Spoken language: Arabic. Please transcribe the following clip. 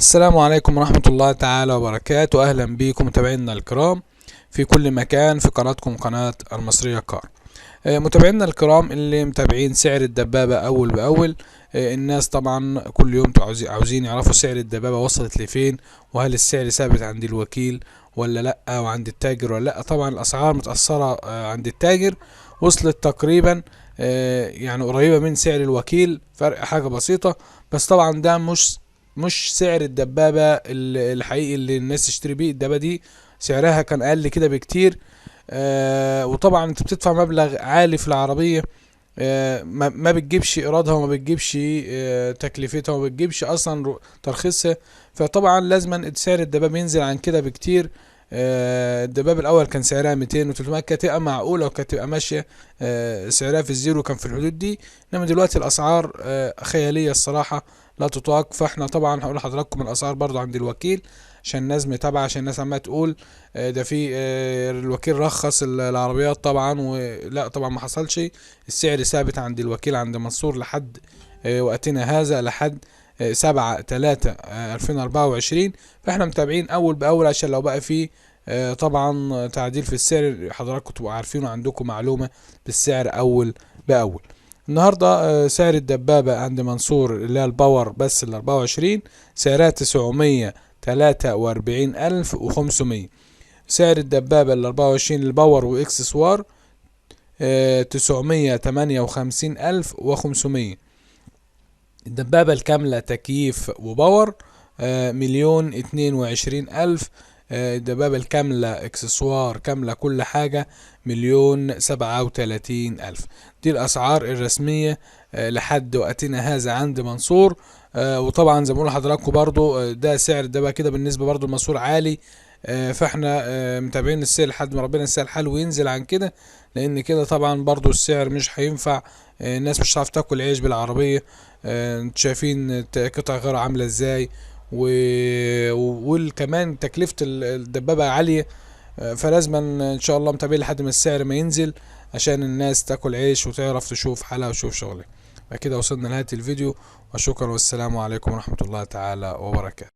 السلام عليكم ورحمة الله تعالى وبركاته. أهلا بكم متابعينا الكرام في كل مكان في قناتكم قناة المصرية كار. متابعينا الكرام اللي متابعين سعر الدبابة أول بأول. الناس طبعا كل يوم عاوزين يعرفوا سعر الدبابة وصلت لفين، وهل السعر ثابت عند الوكيل ولا لأ، وعند التاجر ولا لأ. طبعا الأسعار متأثرة عند التاجر، وصلت تقريبا يعني قريبة من سعر الوكيل، فرق حاجة بسيطة. بس طبعا ده مش سعر الدبابة الحقيقي اللي الناس تشتري بيه. الدبابة دي سعرها كان اقل كده بكتير. وطبعا انت بتدفع مبلغ عالي في العربية. ما بتجيبش ايرادها وما بتجيبش تكلفتها وما بتجيبش اصلا ترخيصها. فطبعا لازم سعر الدبابة ينزل عن كده بكتير. الدبابة الاول كان سعرها 200 و300، كانت تبقى معقولة وكانت تبقى ماشية. سعرها في الزيرو كان في الحدود دي. انما دلوقتي الاسعار خيالية الصراحة، لا تطاق. فاحنا طبعا هقول لحضراتكم الاسعار برضو عند الوكيل عشان الناس متابعه، عشان الناس عماله تقول ده في الوكيل رخص العربيات. طبعا ولا طبعا ما حصلش. السعر ثابت عند الوكيل عند منصور لحد وقتنا هذا، لحد 7/3/2024. فاحنا متابعين اول باول عشان لو بقى في طبعا تعديل في السعر حضراتكم تبقوا عارفين وعندكم معلومه بالسعر اول باول. النهارده سعر الدبابة عند منصور اللي هي الباور بس ال24 سعرها 943,500. سعر الدبابة ال24 الباور واكس سوار 958,500. الدبابة الكاملة تكييف وباور 1,022,000. الدبابة الكاملة اكسسوار كاملة كل حاجة 1,037,000. دي الاسعار الرسمية لحد وقتنا هذا عند منصور. وطبعا زي ما بقول لحضراتكم برضو ده سعر الدبابة كده بالنسبة برضو لمنصور عالي. فاحنا متابعين السعر لحد ما ربنا يسهل الحال وينزل عن كده، لان كده طبعا برضو السعر مش هينفع. الناس مش هتعرف تاكل عيش بالعربية. انتوا شايفين قطع غيار عاملة ازاي، وكمان تكلفة الدبابة عالية. فلازم ان شاء الله متابعين لحد ما السعر ما ينزل عشان الناس تاكل عيش وتعرف تشوف حالها وتشوف شغلها. كده وصلنا لنهاية الفيديو، وشكرا والسلام عليكم ورحمة الله تعالى وبركاته.